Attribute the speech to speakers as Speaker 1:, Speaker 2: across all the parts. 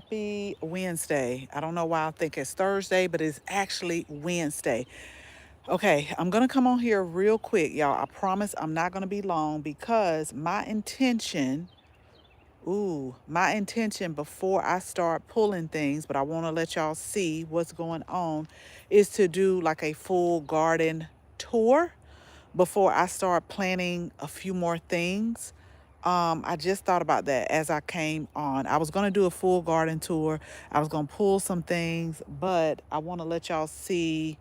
Speaker 1: Happy Wednesday. I don't know why I think it's Thursday, but it's actually Wednesday. Okay, I'm going to come on here real quick, y'all. I promise I'm not going to be long because my intention before I start pulling things, but I want to let y'all see what's going on, is to do like a full garden tour before I start planning a few more things. I just thought about that as I came on. I was going to do a full garden tour. I was going to pull some things, but I want to let y'all see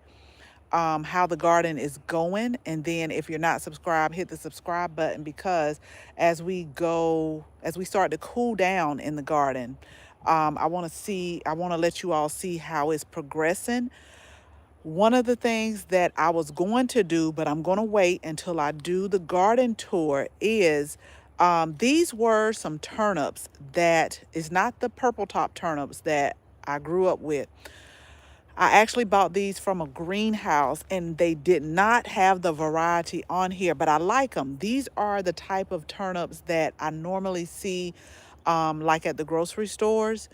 Speaker 1: how the garden is going. And then if you're not subscribed, hit the subscribe button because as we start to cool down in the garden, I want to let you all see how it's progressing. One of the things that I was going to do, but I'm going to wait until I do the garden tour, is these were some turnips that is not the purple top turnips that I grew up with. I actually bought these from a greenhouse and they did not have the variety on here, but I like them. These are the type of turnips that I normally see like at the grocery stores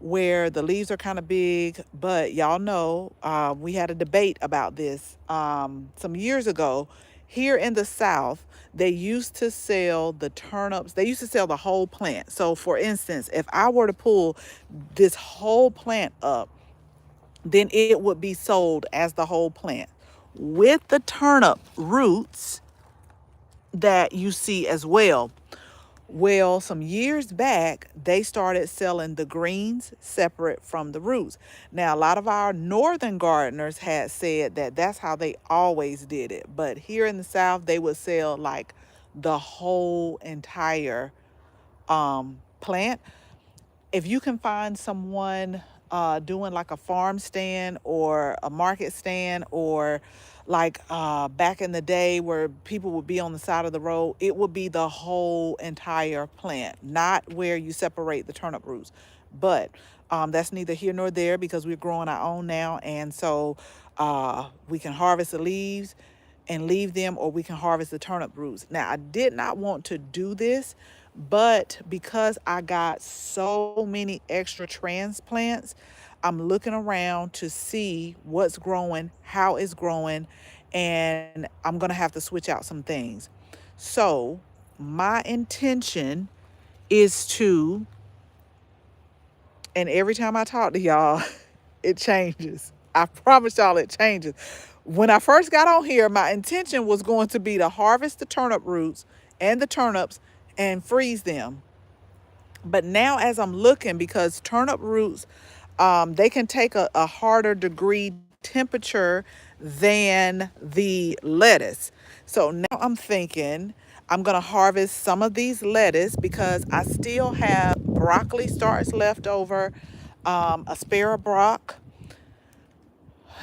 Speaker 1: where the leaves are kind of big. But y'all know we had a debate about this some years ago. Here in the South, they used to sell the turnips, they used to sell the whole plant. So, for instance, if I were to pull this whole plant up, then it would be sold as the whole plant with the turnip roots that you see as well. Well, some years back, they started selling the greens separate from the roots. Now, a lot of our northern gardeners had said that that's how they always did it. But here in the South, they would sell like the whole entire plant. If you can find someone doing like a farm stand or a market stand, or like back in the day where people would be on the side of the road, it would be the whole entire plant, not where you separate the turnip roots. But that's neither here nor there because we're growing our own now. And so we can harvest the leaves and leave them, or we can harvest the turnip roots. Now, I did not want to do this, but because I got so many extra transplants, I'm looking around to see what's growing, how it's growing, and I'm going to have to switch out some things. So, my intention is to, and every time I talk to y'all, it changes. I promise y'all it changes. When I first got on here, my intention was going to be to harvest the turnip roots and the turnips and freeze them. But now, as I'm looking, because turnip roots, they can take a harder degree temperature than the lettuce. So now I'm thinking I'm going to harvest some of these lettuce because I still have broccoli starts left over, asparagus.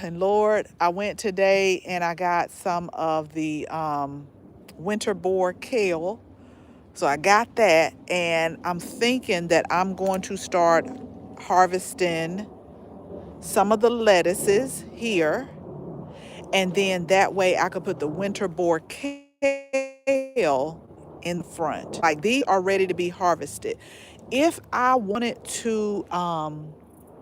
Speaker 1: And Lord, I went today and I got some of the winter boar kale. So I got that, and I'm thinking that I'm going to start harvesting some of the lettuces here, and then that way I could put the winter boar kale in the front. Like, these are ready to be harvested. If I wanted to,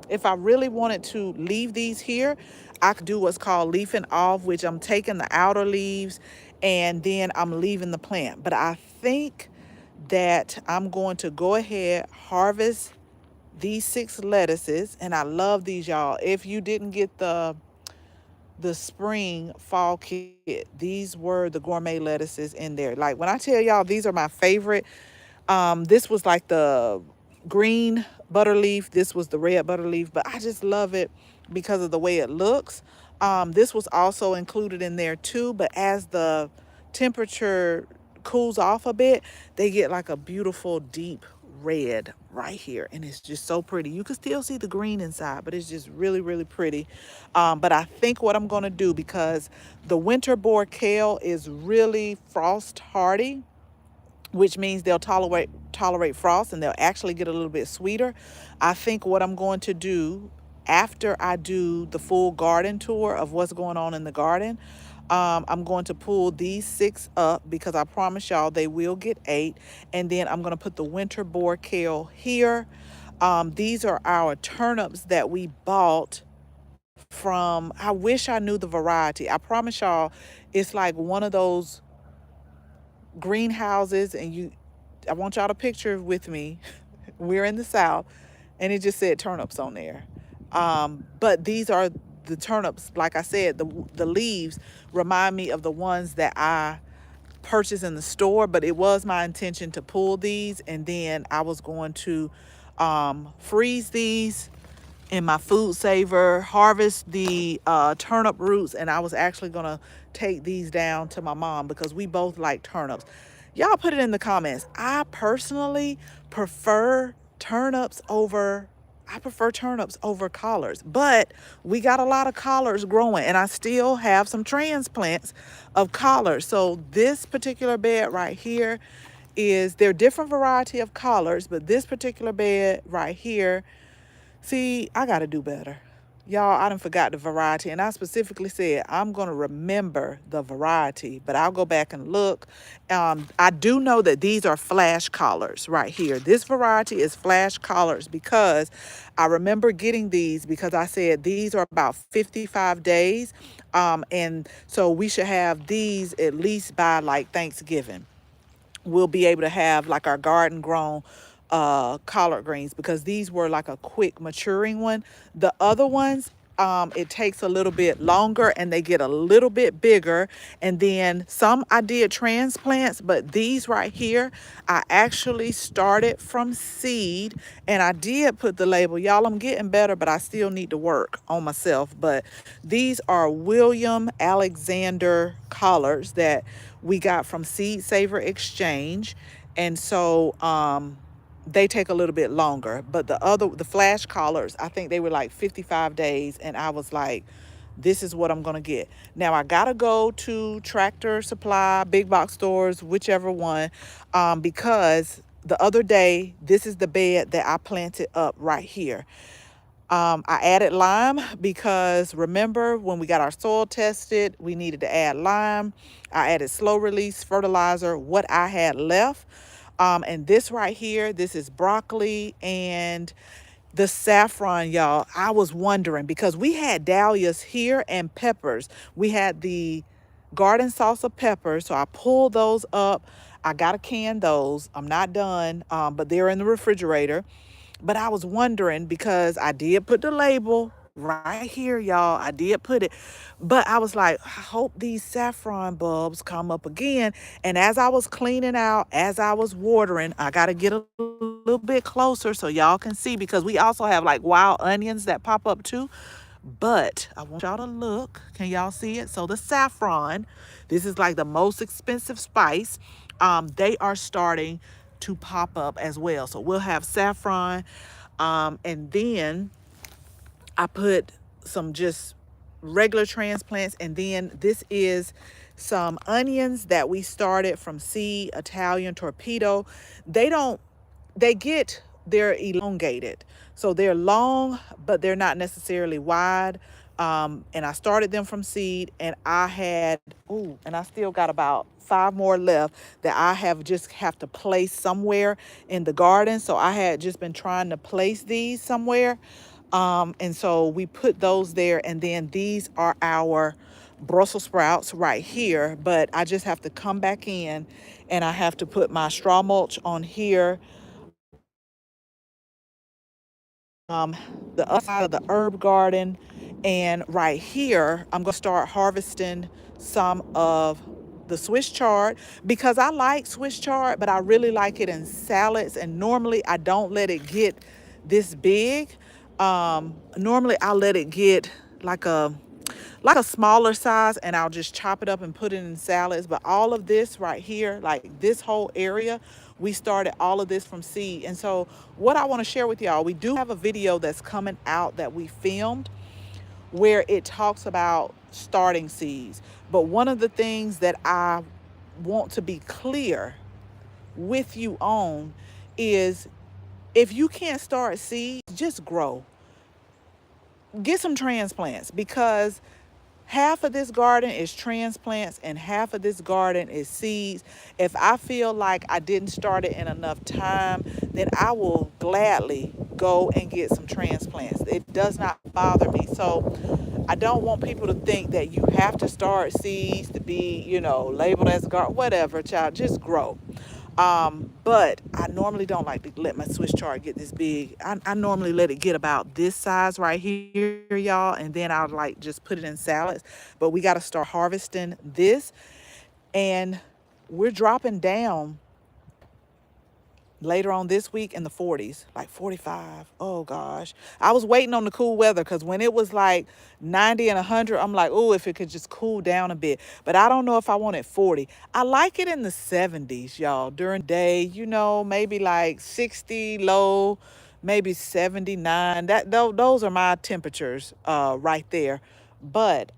Speaker 1: if I really wanted to leave these here, I could do what's called leafing off, which I'm taking the outer leaves and then I'm leaving the plant. But I think that I'm going to go ahead, harvest these 6 lettuces, and I love these, y'all. If you didn't get the spring fall kit, these were the gourmet lettuces in there. Like, when I tell y'all these are my favorite, this was like the green butter leaf, this was the red butter leaf, but I just love it because of the way it looks. This was also included in there too, but as the temperature cools off a bit, they get like a beautiful deep red right here, and it's just so pretty. You can still see the green inside, but it's just really, really pretty. But I think what I'm going to do, because the winter boar kale is really frost hardy, which means they'll tolerate frost and they'll actually get a little bit sweeter. I think what I'm going to do after I do the full garden tour of what's going on in the garden, I'm going to pull these 6 up because I promise y'all they will get 8. And then I'm going to put the winter boar kale here. These are our turnips that we bought from, I wish I knew the variety. I promise y'all, it's like one of those greenhouses, and I want y'all to picture with me. We're in the South, and it just said turnips on there. But these are the turnips. Like I said, the leaves remind me of the ones that I purchased in the store. But it was my intention to pull these, and then I was going to freeze these in my food saver, harvest the turnip roots, and I was actually gonna take these down to my mom because we both like turnips. Y'all put it in the comments. I personally prefer turnips over collards, but we got a lot of collards growing, and I still have some transplants of collards. So this particular bed right here is, there are different variety of collards, but this particular bed right here, see, I got to do better. Y'all, I done forgot the variety, and I specifically said I'm going to remember the variety, but I'll go back and look. I do know that these are flash collars right here. This variety is flash collars because I remember getting these because I said these are about 55 days. And so we should have these at least by like Thanksgiving. We'll be able to have like our garden grown collard greens, because these were like a quick maturing one. The other ones, it takes a little bit longer and they get a little bit bigger. And then some I did transplants, but these right here, I actually started from seed, and I did put the label. Y'all, I'm getting better, but I still need to work on myself. But these are William Alexander collards that we got from Seed Saver Exchange. And so they take a little bit longer. But the flash collars, I think they were like 55 days, and I was like, this is what I'm gonna get. Now I gotta go to Tractor Supply, big box stores, whichever one, because the other day, this is the bed that I planted up right here. I added lime because remember when we got our soil tested, we needed to add lime. I added slow release fertilizer, what I had left. And this right here, this is broccoli and the saffron, y'all. I was wondering because we had dahlias here and peppers. We had the garden salsa peppers, so I pulled those up. I gotta can those. I'm not done, but they're in the refrigerator. But I was wondering because I did put the label right here, y'all. I did put it. But I was like, I hope these saffron bulbs come up again. And as I was cleaning out, as I was watering, I got to get a little bit closer so y'all can see, because we also have like wild onions that pop up too. But I want y'all to look. Can y'all see it? So the saffron, this is like the most expensive spice. They are starting to pop up as well. So we'll have saffron. And then I put some just regular transplants. And then this is some onions that we started from Seed Italian Torpedo. They're elongated. So they're long, but they're not necessarily wide. And I started them from seed, and and I still got about 5 more left that I have to place somewhere in the garden. So I had just been trying to place these somewhere. And so we put those there, and then these are our Brussels sprouts right here. But I just have to come back in, and I have to put my straw mulch on here. The other side of the herb garden, and right here I'm gonna start harvesting some of the Swiss chard, because I like Swiss chard, but I really like it in salads, and normally I don't let it get this big. Normally I'll let it get like a smaller size, and I'll just chop it up and put it in salads. But all of this right here, like this whole area, we started all of this from seed. And so what I want to share with y'all, we do have a video that's coming out that we filmed where it talks about starting seeds. But one of the things that I want to be clear with you on is, if you can't start seeds, just grow. Get some transplants, because half of this garden is transplants and half of this garden is seeds. If I feel like I didn't start it in enough time, then I will gladly go and get some transplants. It does not bother me. So I don't want people to think that you have to start seeds to be, labeled as garden, whatever, child, just grow. But I normally don't like to let my Swiss chard get this big. I normally let it get about this size right here, y'all, and then I'll like just put it in salads. But we got to start harvesting this, and we're dropping down later on this week in the 40s, like 45. Oh gosh. I was waiting on the cool weather because when it was like 90 and 100, I'm like, oh, if it could just cool down a bit. But I don't know if I want it 40. I like it in the 70s, y'all, during the day, maybe like 60 low, maybe 79. Those are my temperatures right there. But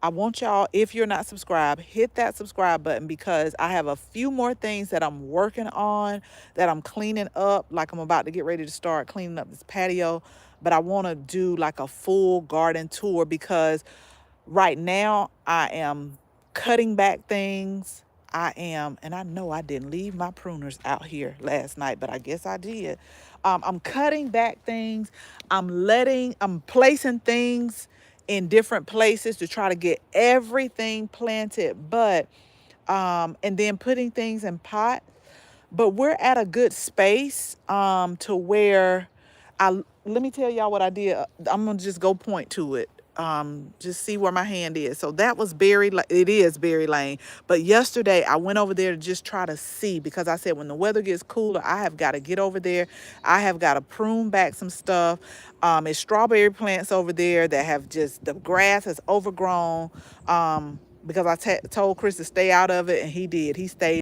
Speaker 1: I want y'all, if you're not subscribed, hit that subscribe button because I have a few more things that I'm working on, that I'm cleaning up. Like I'm about to get ready to start cleaning up this patio, but I want to do like a full garden tour because right now I am cutting back things. And I know I didn't leave my pruners out here last night, but I guess I did. I'm cutting back things. I'm placing things in different places to try to get everything planted, and then putting things in pots. But we're at a good space to where let me tell y'all what I did. I'm gonna just go point to it. Just see where my hand is. So that was it is Berry Lane. But yesterday I went over there to just try to see because I said when the weather gets cooler, I have got to get over there. I have got to prune back some stuff. It's strawberry plants over there that have just, the grass has overgrown. Because I told Chris to stay out of it, and he did. He stayed